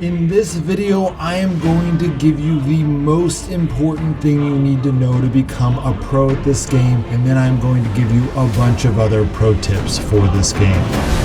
In this video, I am going to give you the most important thing you need to know to become a pro at this game, and then I'm going to give you a bunch of other pro tips for this game.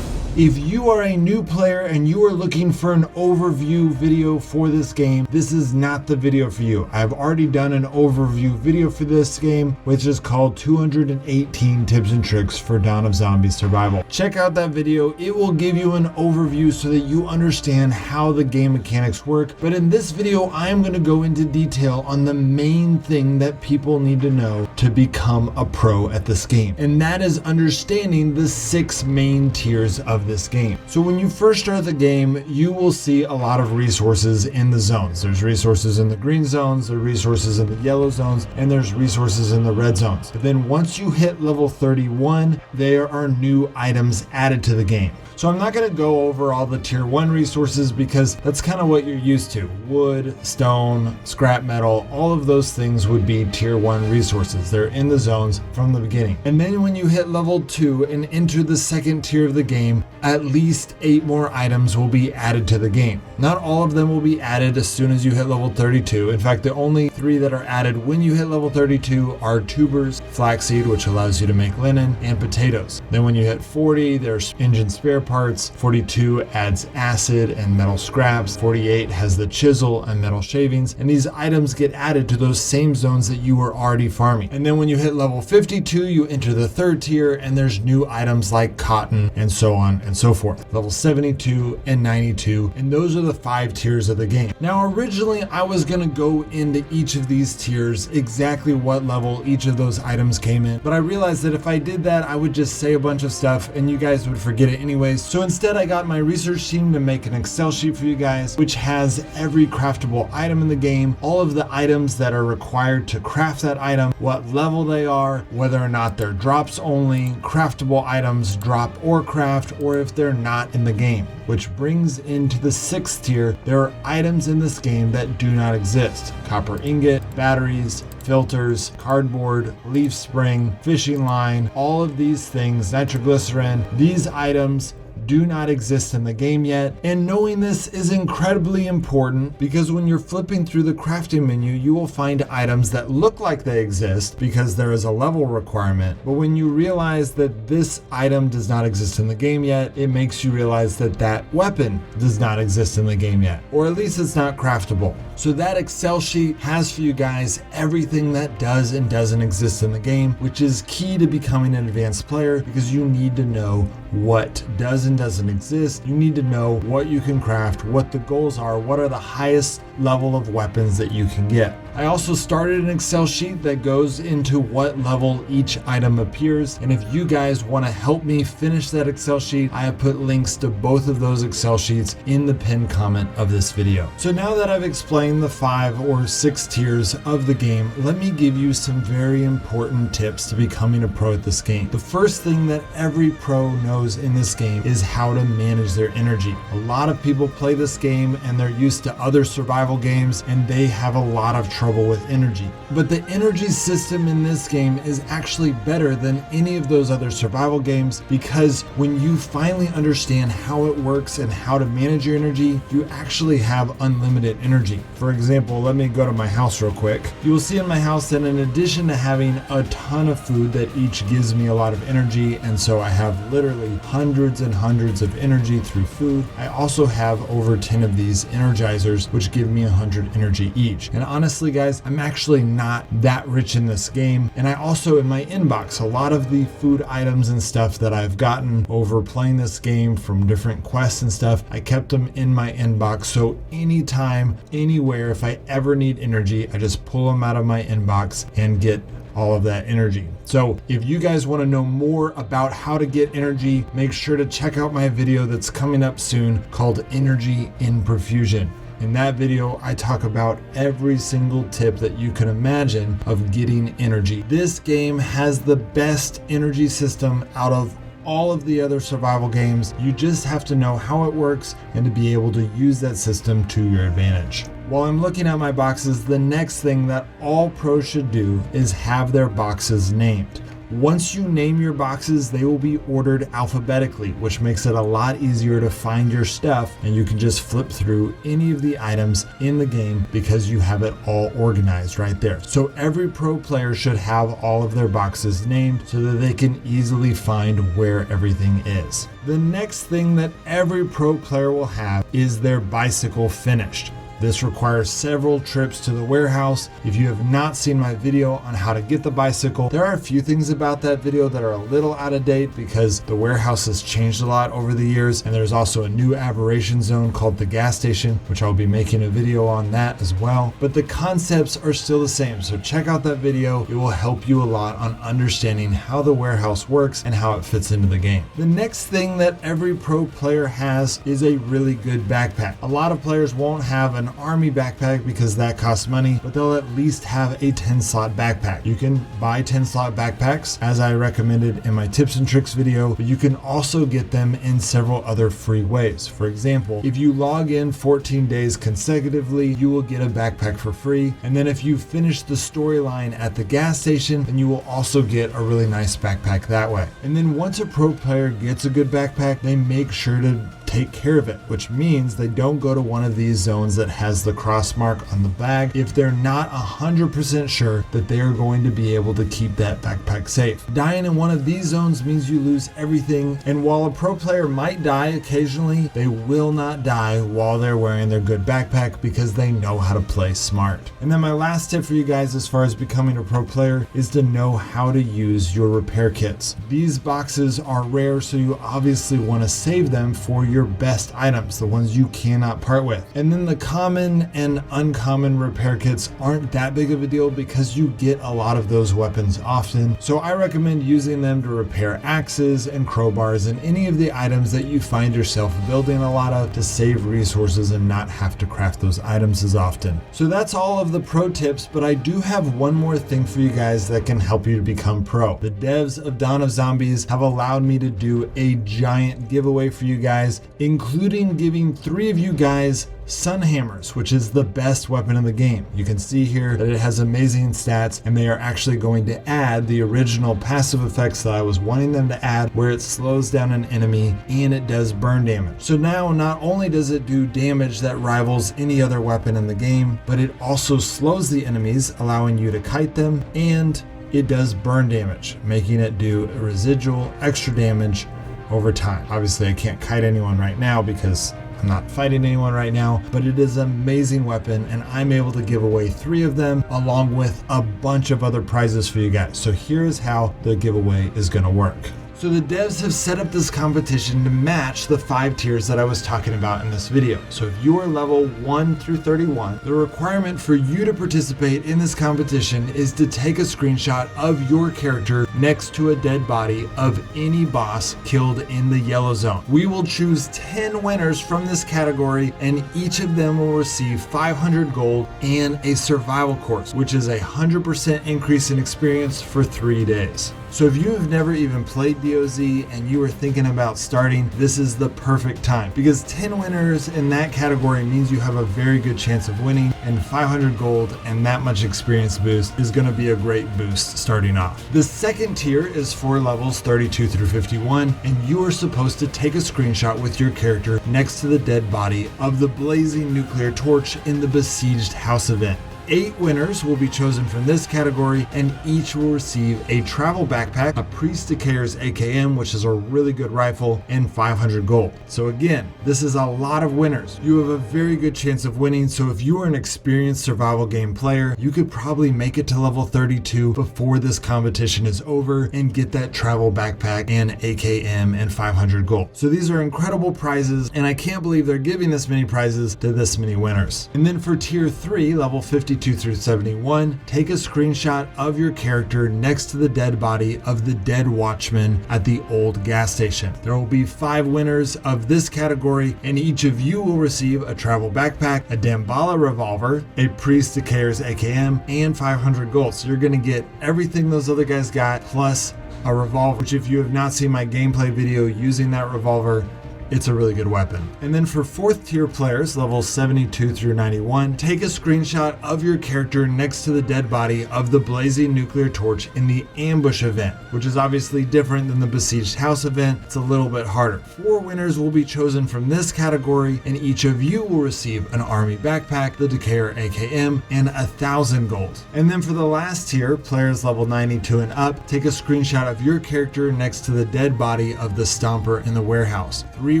If you are a new player and you are looking for an overview video for this game, this is not the video for you. I've already done an overview video for this game, which is called 218 Tips and Tricks for Dawn of Zombies Survival. Check out that video. It will give you an overview so that you understand how the game mechanics work. But in this video, I am going to go into detail on the main thing that people need to know to become a pro at this game. And that is understanding the 6 main tiers of this game. So when you first start the game, you will see a lot of resources in the zones. There's resources in the green zones, there's resources in the yellow zones, and there's resources in the red zones. But then once you hit level 31, there are new items added to the game. So I'm not going to go over all the tier 1 resources because that's kind of what you're used to. Wood, stone, scrap metal, all of those things would be tier 1 resources. They're in the zones from the beginning. And then when you hit level 2 and enter the second tier of the game, at least 8 more items will be added to the game. Not all of them will be added as soon as you hit level 32. In fact, the only 3 that are added when you hit level 32 are tubers, flaxseed, which allows you to make linen, and potatoes. Then when you hit 40, there's engine spare parts. 42 adds acid and metal scraps. 48 has the chisel and metal shavings. And these items get added to those same zones that you were already farming. And then when you hit level 52, you enter the third tier and there's new items like cotton and so on and so forth. Level 72 and 92. And those are the 5 tiers of the game. Now, originally I was going to go into each of these tiers, exactly what level each of those items came in. But I realized that if I did that, I would just say a bunch of stuff and you guys would forget it anyways. So instead, I got my research team to make an Excel sheet for you guys, which has every craftable item in the game, all of the items that are required to craft that item, what level they are, whether or not they're drops only, craftable items drop or craft, or if they're not in the game. Which brings into the 6th tier, there are items in this game that do not exist. Copper ingot, batteries, filters, cardboard, leaf spring, fishing line, all of these things, nitroglycerin, these items do not exist in the game yet. And knowing this is incredibly important because when you're flipping through the crafting menu, you will find items that look like they exist because there is a level requirement. But when you realize that this item does not exist in the game yet, it makes you realize that that weapon does not exist in the game yet, or at least it's not craftable. So that Excel sheet has for you guys everything that does and doesn't exist in the game, which is key to becoming an advanced player because you need to know what does and doesn't exist. You need to know what you can craft, what the goals are, what are the highest level of weapons that you can get. I also started an Excel sheet that goes into what level each item appears. And if you guys want to help me finish that Excel sheet, I have put links to both of those Excel sheets in the pinned comment of this video. So now that I've explained the 5 or 6 tiers of the game, let me give you some very important tips to becoming a pro at this game. The first thing that every pro knows in this game is how to manage their energy. A lot of people play this game and they're used to other survival games and they have a lot of trouble with energy. But the energy system in this game is actually better than any of those other survival games because when you finally understand how it works and how to manage your energy, you actually have unlimited energy. For example, let me go to my house real quick. You will see in my house that in addition to having a ton of food that each gives me a lot of energy, and so I have literally hundreds and hundreds of energy through food, I also have over 10 of these energizers which give me 100 energy each. And honestly guys, I'm actually not that rich in this game. And I also, in my inbox, a lot of the food items and stuff that I've gotten over playing this game from different quests and stuff, I kept them in my inbox. So anytime, anywhere, if I ever need energy, I just pull them out of my inbox and get all of that energy. So if you guys want to know more about how to get energy, make sure to check out my video that's coming up soon called Energy in Profusion. In that video, I talk about every single tip that you can imagine of getting energy. This game has the best energy system out of all of the other survival games. You just have to know how it works and to be able to use that system to your advantage. While I'm looking at my boxes, the next thing that all pros should do is have their boxes named. Once you name your boxes, they will be ordered alphabetically, which makes it a lot easier to find your stuff, and you can just flip through any of the items in the game because you have it all organized right there. So every pro player should have all of their boxes named so that they can easily find where everything is. The next thing that every pro player will have is their bicycle finished. This requires several trips to the warehouse. If you have not seen my video on how to get the bicycle, there are a few things about that video that are a little out of date because the warehouse has changed a lot over the years, and there's also a new aberration zone called the gas station, which I'll be making a video on that as well. But the concepts are still the same, so check out that video. It will help you a lot on understanding how the warehouse works and how it fits into the game. The next thing that every pro player has is a really good backpack. A lot of players won't have an army backpack because that costs money, but they'll at least have a 10 slot backpack. You can buy 10 slot backpacks as I recommended in my tips and tricks video, but you can also get them in several other free ways. For example, if you log in 14 days consecutively, you will get a backpack for free. And then if you finish the storyline at the gas station, then you will also get a really nice backpack that way. And then once a pro player gets a good backpack, they make sure to take care of it, which means they don't go to one of these zones that has the cross mark on the bag if they're not 100% sure that they are going to be able to keep that backpack safe. Dying in one of these zones means you lose everything, and while a pro player might die occasionally, they will not die while they're wearing their good backpack because they know how to play smart. And then my last tip for you guys as far as becoming a pro player is to know how to use your repair kits. These boxes are rare, so you obviously want to save them for your best items, the ones you cannot part with. And then the common and uncommon repair kits aren't that big of a deal because you get a lot of those weapons often. So I recommend using them to repair axes and crowbars and any of the items that you find yourself building a lot of to save resources and not have to craft those items as often. So that's all of the pro tips, but I do have one more thing for you guys that can help you to become pro. The devs of Dawn of Zombies have allowed me to do a giant giveaway for you guys, including giving 3 of you guys sun hammers, which is the best weapon in the game. You can see here that it has amazing stats, and they are actually going to add the original passive effects that I was wanting them to add, where it slows down an enemy and it does burn damage. So now not only does it do damage that rivals any other weapon in the game, but it also slows the enemies, allowing you to kite them, and it does burn damage, making it do residual extra damage over time. Obviously I can't kite anyone right now because I'm not fighting anyone right now, but it is an amazing weapon, and I'm able to give away 3 of them along with a bunch of other prizes for you guys. So here's how the giveaway is going to work. So the devs have set up this competition to match the 5 tiers that I was talking about in this video. So if you are level 1 through 31, the requirement for you to participate in this competition is to take a screenshot of your character next to a dead body of any boss killed in the yellow zone. We will choose 10 winners from this category, and each of them will receive 500 gold and a survival course, which is a 100% increase in experience for 3 days. So if you have never even played DOZ and you are thinking about starting, this is the perfect time, because 10 winners in that category means you have a very good chance of winning, and 500 gold and that much experience boost is going to be a great boost starting off. The second tier is for levels 32 through 51, and you are supposed to take a screenshot with your character next to the dead body of the blazing nuclear torch in the Besieged House event. 8 winners will be chosen from this category, and each will receive a travel backpack, a Priest Decayer's AKM, which is a really good rifle, and 500 gold. So again, this is a lot of winners. You have a very good chance of winning, so if you are an experienced survival game player, you could probably make it to level 32 before this competition is over and get that travel backpack and AKM and 500 gold. So these are incredible prizes, and I can't believe they're giving this many prizes to this many winners. And then for tier 3, level 52 through 71, take a screenshot of your character next to the dead body of the dead watchman at the old gas station. There will be 5 winners of this category, and each of you will receive a travel backpack, a Damballa revolver, a Priest Decayer's AKM, and 500 gold. So you're going to get everything those other guys got, plus a revolver, which if you have not seen my gameplay video using that revolver, it's a really good weapon. And then for 4th tier players, levels 72 through 91, take a screenshot of your character next to the dead body of the blazing nuclear torch in the ambush event, which is obviously different than the Besieged House event. It's a little bit harder. 4 winners will be chosen from this category, and each of you will receive an army backpack, the Decayer AKM, and 1,000 gold. And then for the last tier, players level 92 and up, take a screenshot of your character next to the dead body of the Stomper in the warehouse. 3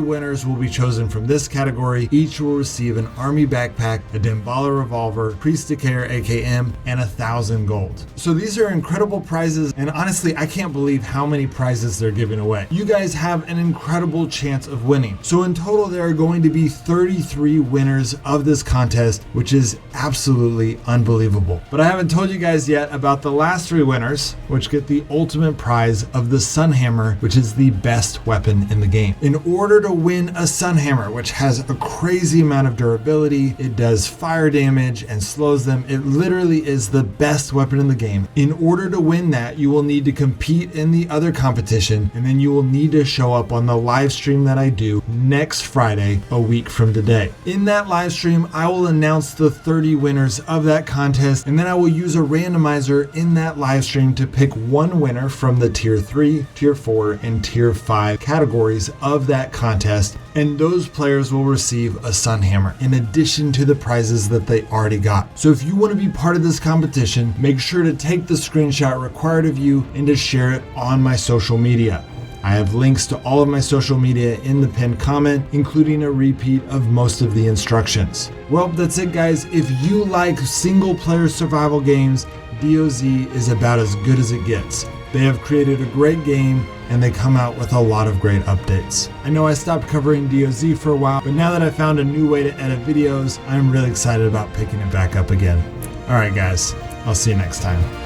winners will be chosen from this category. Each will receive an army backpack, a Dembala revolver, Priest Decayer AKM, and 1,000 gold. So these are incredible prizes, and honestly, I can't believe how many prizes they're giving away. You guys have an incredible chance of winning. So in total, there are going to be 33 winners of this contest, which is absolutely unbelievable. But I haven't told you guys yet about the last 3 winners, which get the ultimate prize of the Sunhammer, which is the best weapon in the game. In order to win a Sunhammer, which has a crazy amount of durability, it does fire damage and slows them, it literally is the best weapon in the game. In order to win that, you will need to compete in the other competition, and then you will need to show up on the live stream that I do next Friday, a week from today. In that live stream, I will announce the 30 winners of that contest, and then I will use a randomizer in that live stream to pick one winner from the tier 3, tier 4, and tier 5 categories of that contest, and those players will receive a Sunhammer in addition to the prizes that they already got. So if you want to be part of this competition, make sure to take the screenshot required of you and to share it on my social media. I have links to all of my social media in the pinned comment, including a repeat of most of the instructions. Well, that's it guys. If you like single player survival games, DOZ is about as good as it gets. They have created a great game, and they come out with a lot of great updates. I know I stopped covering DOZ for a while, but now that I found a new way to edit videos, I'm really excited about picking it back up again. Alright guys, I'll see you next time.